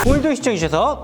오늘도 시청해주셔서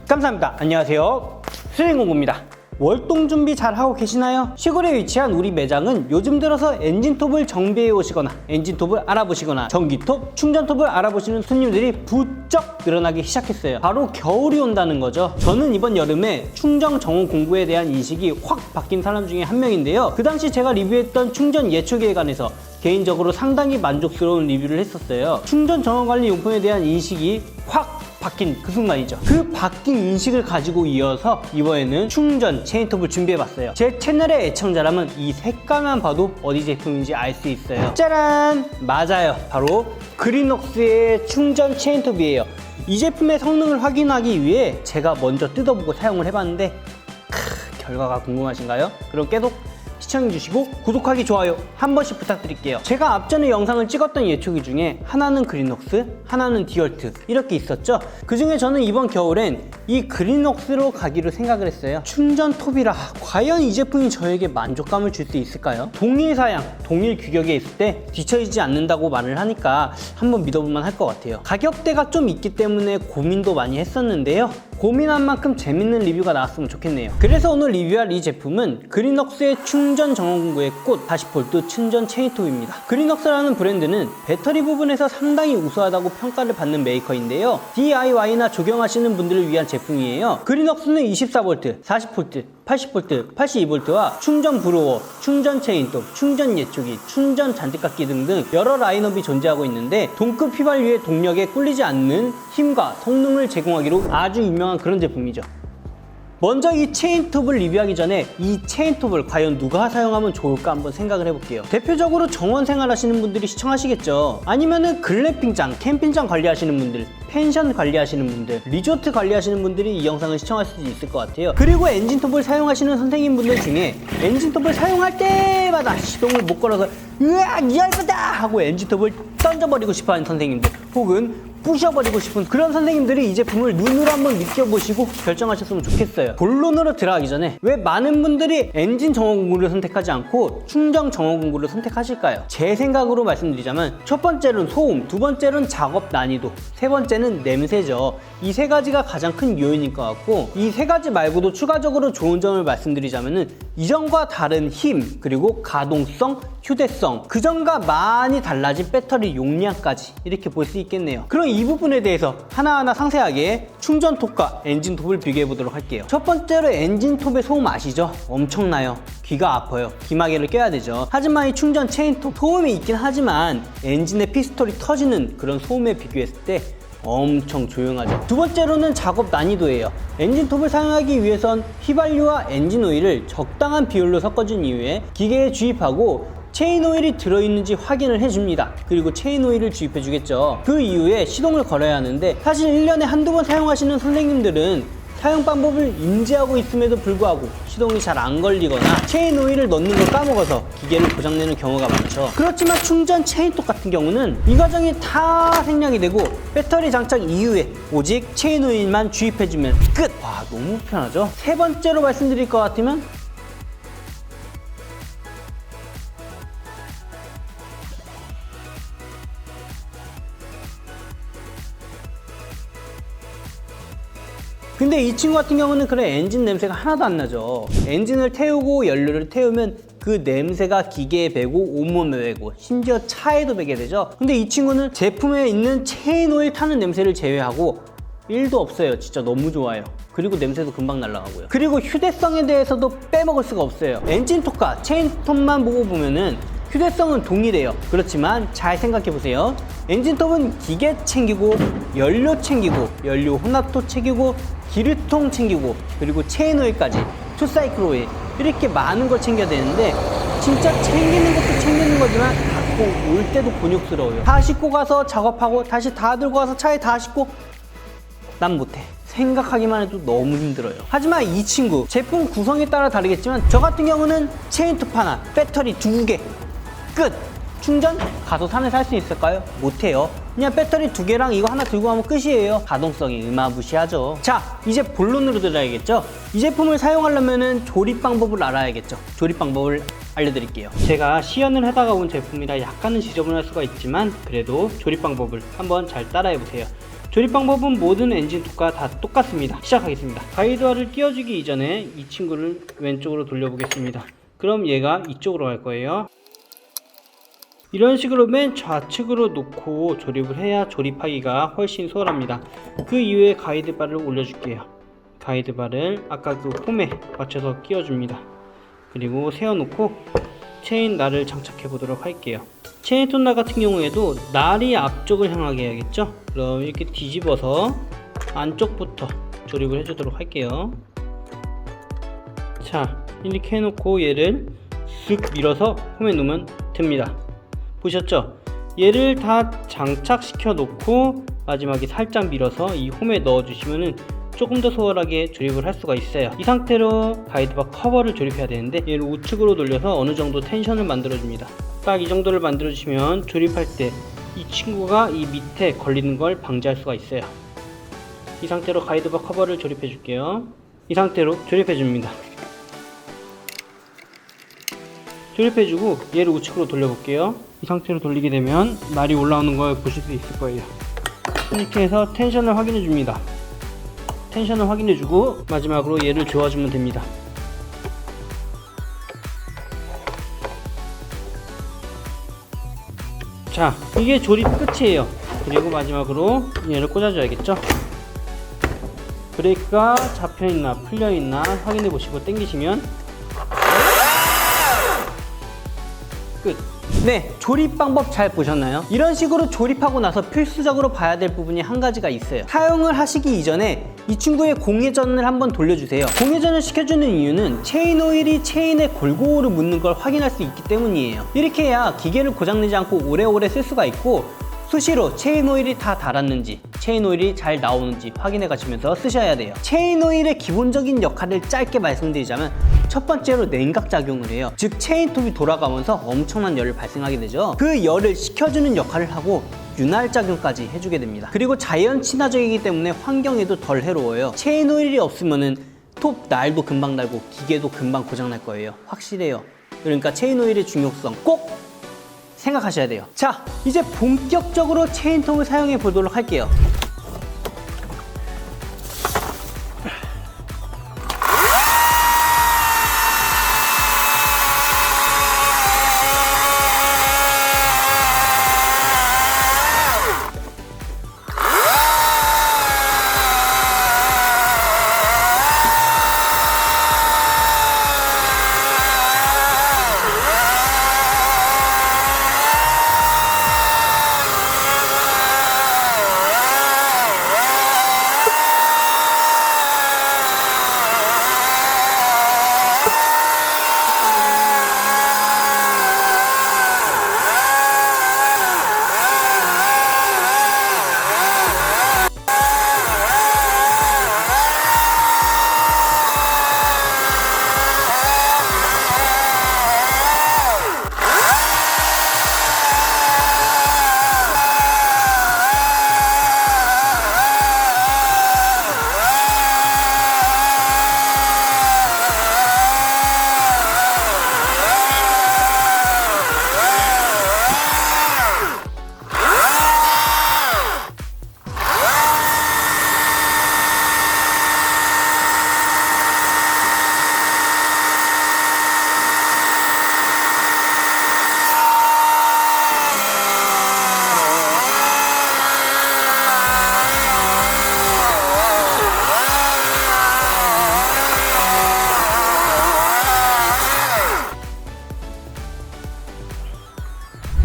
감사합니다. 안녕하세요, 수행공구입니다. 월동 준비 잘 하고 계시나요? 시골에 위치한 우리 매장은 요즘 들어서 엔진톱을 정비해 오시거나 엔진톱을 알아보시거나 전기톱, 충전톱을 알아보시는 손님들이 부쩍 늘어나기 시작했어요. 바로 겨울이 온다는 거죠. 저는 이번 여름에 충전 정원 공구에 대한 인식이 확 바뀐 사람 중에 한 명인데요. 그 당시 제가 리뷰했던 충전 예초기에 관해서 개인적으로 상당히 만족스러운 리뷰를 했었어요. 충전 정원 관리 용품에 대한 인식이 확 바뀐 그 순간이죠. 그 바뀐 인식을 가지고 이어서 이번에는 충전 체인톱을 준비해봤어요. 제 채널의 애청자라면 이 색깔만 봐도 어디 제품인지 알 수 있어요. 짜란! 맞아요. 바로 그린웍스의 충전 체인톱이에요. 이 제품의 성능을 확인하기 위해 제가 먼저 뜯어보고 사용을 해봤는데 결과가 궁금하신가요? 그럼 계속 시청해주시고 구독하기, 좋아요 한 번씩 부탁드릴게요. 제가 앞전에 영상을 찍었던 예초기 중에 하나는 그린웍스, 하나는 디얼트 이렇게 있었죠. 그 중에 저는 이번 겨울엔 이 그린웍스로 가기로 생각을 했어요. 충전톱이라 과연 이 제품이 저에게 만족감을 줄 수 있을까요? 동일 사양, 동일 규격에 있을 때 뒤처지지 않는다고 말을 하니까 한번 믿어볼만 할 것 같아요. 가격대가 좀 있기 때문에 고민도 많이 했었는데요. 고민한 만큼 재밌는 리뷰가 나왔으면 좋겠네요. 그래서 오늘 리뷰할 이 제품은 그린웍스의 충전 정원공구의 꽃 40V 충전 체인톱입니다. 그린웍스라는 브랜드는 배터리 부분에서 상당히 우수하다고 평가를 받는 메이커인데요. DIY나 조경하시는 분들을 위한 제품이에요. 그린웍스는 24V, 40V, 80V, 82V와 충전 브로워, 충전 체인톱, 충전 예초기, 충전 잔디깎기 등등 여러 라인업이 존재하고 있는데 동급 휘발유의 동력에 꿀리지 않는 힘과 성능을 제공하기로 아주 유명한 그런 제품이죠. 먼저 이 체인톱을 리뷰하기 전에 이 체인톱을 과연 누가 사용하면 좋을까 한번 생각을 해볼게요. 대표적으로 정원 생활 하시는 분들이 시청하시겠죠. 아니면은 글램핑장, 캠핑장 관리하시는 분들, 펜션 관리하시는 분들, 리조트 관리하시는 분들이 이 영상을 시청할 수 있을 것 같아요. 그리고 엔진톱을 사용하시는 선생님분들 중에 엔진톱을 사용할 때마다 시동을 못 걸어서 으악 얇다 하고 엔진톱을 던져버리고 싶어하는 선생님들, 혹은 부셔버리고 싶은 그런 선생님들이 이 제품을 눈으로 한번 느껴보시고 결정하셨으면 좋겠어요. 본론으로 들어가기 전에 왜 많은 분들이 엔진 정원 공구를 선택하지 않고 충전 정원 공구를 선택하실까요? 제 생각으로 말씀드리자면 첫 번째로는 소음, 두 번째로는 작업 난이도, 세 번째는 냄새죠. 이 세 가지가 가장 큰 요인일 것 같고, 이 세 가지 말고도 추가적으로 좋은 점을 말씀드리자면은 이전과 다른 힘, 그리고 가동성, 휴대성, 그전과 많이 달라진 배터리 용량까지 이렇게 볼 수 있겠네요. 그럼 이 부분에 대해서 하나하나 상세하게 충전톱과 엔진톱을 비교해 보도록 할게요. 첫 번째로 엔진톱의 소음 아시죠? 엄청나요. 귀가 아파요. 귀마개를 껴야 되죠. 하지만 이 충전 체인톱 소음이 있긴 하지만 엔진의 피스톨이 터지는 그런 소음에 비교했을 때 엄청 조용하죠. 두 번째로는 작업 난이도예요. 엔진톱을 사용하기 위해선 휘발유와 엔진 오일을 적당한 비율로 섞어준 이후에 기계에 주입하고 체인 오일이 들어있는지 확인을 해줍니다. 그리고 체인 오일을 주입해 주겠죠. 그 이후에 시동을 걸어야 하는데 사실 1년에 한두 번 사용하시는 선생님들은 사용 방법을 인지하고 있음에도 불구하고 시동이 잘 안 걸리거나 체인 오일을 넣는 걸 까먹어서 기계를 고장내는 경우가 많죠. 그렇지만 충전 체인톱 같은 경우는 이 과정이 다 생략이 되고 배터리 장착 이후에 오직 체인 오일만 주입해주면 끝! 와, 너무 편하죠? 세 번째로 말씀드릴 것 같으면 근데 이 친구 같은 경우는 그런 엔진 냄새가 하나도 안 나죠. 엔진을 태우고 연료를 태우면 그 냄새가 기계에 배고 온몸에 배고 심지어 차에도 배게 되죠. 근데 이 친구는 제품에 있는 체인 오일 타는 냄새를 제외하고 1도 없어요. 진짜 너무 좋아요. 그리고 냄새도 금방 날아가고요. 그리고 휴대성에 대해서도 빼먹을 수가 없어요. 엔진톱과 체인톱만 보고 보면은 휴대성은 동일해요. 그렇지만 잘 생각해보세요. 엔진톱은 기계 챙기고 연료 챙기고 연료 혼합토 챙기고 기류통 챙기고 그리고 체인 오일까지 투사이클 오일 이렇게 많은 걸 챙겨야 되는데 진짜 챙기는 것도 챙기는 거지만 갖고 올 때도 곤욕스러워요. 다 싣고 가서 작업하고 다시 다 들고 가서 차에 다 싣고 난 못해. 생각하기만 해도 너무 힘들어요. 하지만 이 친구 제품 구성에 따라 다르겠지만 저 같은 경우는 체인톱 하나, 배터리 2개 끝! 충전? 가서 산에서 할 수 있을까요? 못해요. 그냥 배터리 2개랑 이거 하나 들고 가면 끝이에요. 가동성이 어마무시하죠. 자, 이제 본론으로 들어야겠죠? 이 제품을 사용하려면 조립 방법을 알아야겠죠. 조립 방법을 알려드릴게요. 제가 시연을 하다가 온 제품이라 약간은 지저분할 수가 있지만 그래도 조립 방법을 한번 잘 따라해보세요. 조립 방법은 모든 엔진톱과 다 똑같습니다. 시작하겠습니다. 가이드화를 띄워주기 이전에 이 친구를 왼쪽으로 돌려보겠습니다. 그럼 얘가 이쪽으로 갈 거예요. 이런 식으로 맨 좌측으로 놓고 조립을 해야 조립하기가 훨씬 수월합니다. 그 이후에 가이드바를 올려줄게요. 가이드바를 아까 그 홈에 맞춰서 끼워줍니다. 그리고 세워놓고 체인 날을 장착해 보도록 할게요. 체인 톱날 같은 경우에도 날이 앞쪽을 향하게 해야겠죠. 그럼 이렇게 뒤집어서 안쪽부터 조립을 해주도록 할게요. 자, 이렇게 해놓고 얘를 쓱 밀어서 홈에 놓으면 됩니다. 보셨죠? 얘를 다 장착시켜 놓고 마지막에 살짝 밀어서 이 홈에 넣어 주시면은 조금 더 수월하게 조립을 할 수가 있어요. 이 상태로 가이드바 커버를 조립해야 되는데 얘를 우측으로 돌려서 어느 정도 텐션을 만들어 줍니다. 딱 이 정도를 만들어 주시면 조립할 때 이 친구가 이 밑에 걸리는 걸 방지할 수가 있어요. 이 상태로 가이드바 커버를 조립해 줄게요. 이 상태로 조립해 줍니다. 조립해 주고 얘를 우측으로 돌려 볼게요. 이 상태로 돌리게 되면 날이 올라오는 걸 보실 수 있을 거예요. 이렇게 해서 텐션을 확인해 줍니다. 텐션을 확인해 주고 마지막으로 얘를 조아주면 됩니다. 자, 이게 조립 끝이에요. 그리고 마지막으로 얘를 꽂아줘야겠죠. 브레이크가 잡혀있나 풀려있나 확인해 보시고 당기시면 끝. 네, 조립 방법 잘 보셨나요? 이런 식으로 조립하고 나서 필수적으로 봐야 될 부분이 한 가지가 있어요. 사용을 하시기 이전에 이 친구의 공회전을 한번 돌려주세요. 공회전을 시켜주는 이유는 체인 오일이 체인에 골고루 묻는 걸 확인할 수 있기 때문이에요. 이렇게 해야 기계를 고장내지 않고 오래오래 쓸 수가 있고 수시로 체인 오일이 다 닳았는지 체인 오일이 잘 나오는지 확인해 가시면서 쓰셔야 돼요. 체인 오일의 기본적인 역할을 짧게 말씀드리자면 첫 번째로 냉각 작용을 해요. 즉 체인톱이 돌아가면서 엄청난 열을 발생하게 되죠. 그 열을 식혀주는 역할을 하고 윤활 작용까지 해주게 됩니다. 그리고 자연 친화적이기 때문에 환경에도 덜 해로워요. 체인 오일이 없으면은 톱 날도 금방 날고 기계도 금방 고장날 거예요. 확실해요. 그러니까 체인 오일의 중요성 꼭 생각하셔야 돼요. 자, 이제 본격적으로 체인톱을 사용해 보도록 할게요.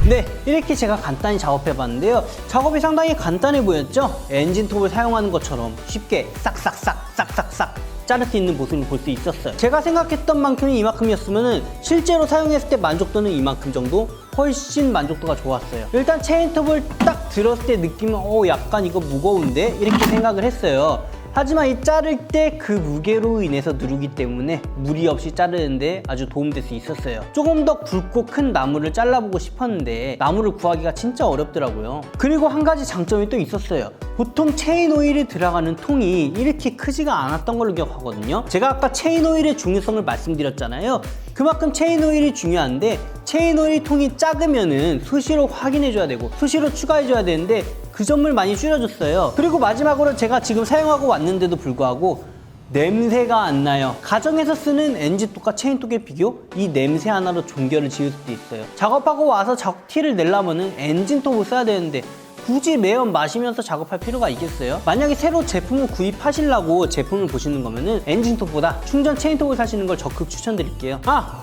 네, 이렇게 제가 간단히 작업해 봤는데요. 작업이 상당히 간단해 보였죠? 엔진톱을 사용하는 것처럼 쉽게 싹싹싹 자를 수 있는 모습을 볼 수 있었어요. 제가 생각했던 만큼이 이만큼이었으면 실제로 사용했을 때 만족도는 이만큼 정도? 훨씬 만족도가 좋았어요. 일단 체인톱을 딱 들었을 때 느낌은 약간 이거 무거운데? 이렇게 생각을 했어요. 하지만 이 자를 때 그 무게로 인해서 누르기 때문에 무리 없이 자르는데 아주 도움될 수 있었어요. 조금 더 굵고 큰 나무를 잘라보고 싶었는데 나무를 구하기가 진짜 어렵더라고요. 그리고 한 가지 장점이 또 있었어요. 보통 체인 오일이 들어가는 통이 이렇게 크지가 않았던 걸로 기억하거든요. 제가 아까 체인 오일의 중요성을 말씀드렸잖아요. 그만큼 체인 오일이 중요한데 체인 오일 통이 작으면은 수시로 확인해줘야 되고 수시로 추가해줘야 되는데 그 점을 많이 줄여줬어요. 그리고 마지막으로 제가 지금 사용하고 왔는데도 불구하고 냄새가 안 나요. 가정에서 쓰는 엔진톱과 체인톱의 비교? 이 냄새 하나로 종결을 지을 수도 있어요. 작업하고 와서 티를 내려면은 엔진톱을 써야 되는데 굳이 매연 마시면서 작업할 필요가 있겠어요? 만약에 새로 제품을 구입하시려고 제품을 보시는 거면은 엔진톱보다 충전 체인톱을 사시는 걸 적극 추천드릴게요.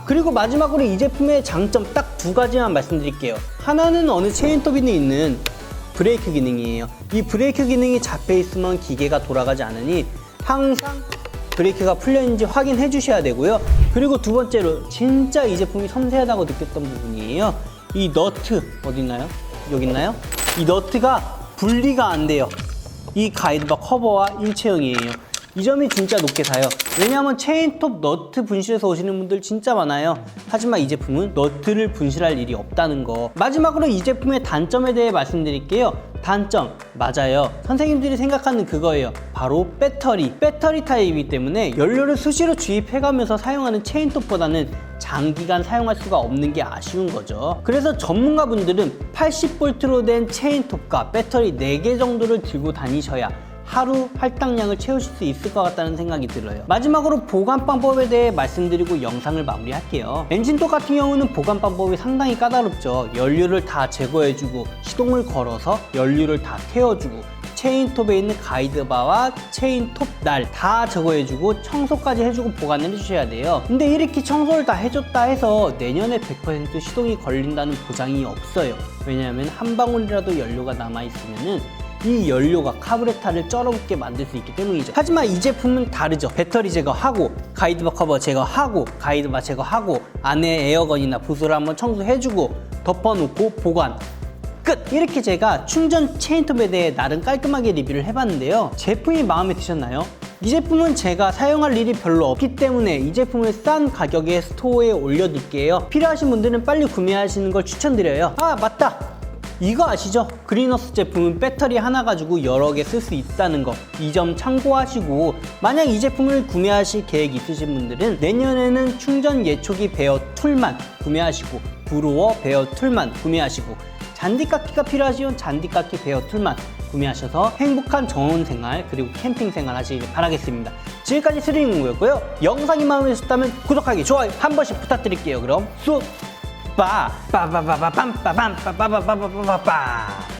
그리고 마지막으로 이 제품의 장점 딱 두 가지만 말씀드릴게요. 하나는 어느 체인톱에는 있는 브레이크 기능이에요. 이 브레이크 기능이 잡혀 있으면 기계가 돌아가지 않으니 항상 브레이크가 풀려있는지 확인해 주셔야 되고요. 그리고 두 번째로 진짜 이 제품이 섬세하다고 느꼈던 부분이에요. 이 너트 어디 있나요? 여기 있나요? 이 너트가 분리가 안 돼요. 이 가이드바 커버와 일체형이에요. 이 점이 진짜 높게 사요. 왜냐하면 체인톱 너트 분실해서 오시는 분들 진짜 많아요. 하지만 이 제품은 너트를 분실할 일이 없다는 거. 마지막으로 이 제품의 단점에 대해 말씀드릴게요. 단점 맞아요. 선생님들이 생각하는 그거예요. 바로 배터리 타입이기 때문에 연료를 수시로 주입해가면서 사용하는 체인톱보다는 장기간 사용할 수가 없는 게 아쉬운 거죠. 그래서 전문가분들은 80V로 된 체인톱과 배터리 4개 정도를 들고 다니셔야 하루 할당량을 채우실 수 있을 것 같다는 생각이 들어요. 마지막으로 보관 방법에 대해 말씀드리고 영상을 마무리할게요. 엔진톱 같은 경우는 보관 방법이 상당히 까다롭죠. 연료를 다 제거해주고 시동을 걸어서 연료를 다 태워주고 체인톱에 있는 가이드바와 체인톱 날 다 제거해주고 청소까지 해주고 보관을 해주셔야 돼요. 근데 이렇게 청소를 다 해줬다 해서 내년에 100% 시동이 걸린다는 보장이 없어요. 왜냐하면 한 방울이라도 연료가 남아있으면은 이 연료가 카부레타를 쩔어붙게 만들 수 있기 때문이죠. 하지만 이 제품은 다르죠. 배터리 제거하고 가이드바 커버 제거하고 가이드바 제거하고 안에 에어건이나 부스를 한번 청소해주고 덮어놓고 보관 끝! 이렇게 제가 충전 체인톱에 대해 나름 깔끔하게 리뷰를 해봤는데요. 제품이 마음에 드셨나요? 이 제품은 제가 사용할 일이 별로 없기 때문에 이 제품을 싼 가격에 스토어에 올려둘게요. 필요하신 분들은 빨리 구매하시는 걸 추천드려요. 맞다! 이거 아시죠? 그린어스 제품은 배터리 하나 가지고 여러 개 쓸 수 있다는 거. 이 점 참고하시고 만약 이 제품을 구매하실 계획 있으신 분들은 내년에는 충전 예초기 베어 툴만 구매하시고 브루어 베어 툴만 구매하시고 잔디깎기가 필요하시면 잔디깎기 베어 툴만 구매하셔서 행복한 정원 생활 그리고 캠핑 생활 하시길 바라겠습니다. 지금까지 스리링공구였고요. 영상이 마음에 드셨다면 구독하기, 좋아요 한 번씩 부탁드릴게요. 그럼 빠바바바밤 빠밤 빠바바바바바바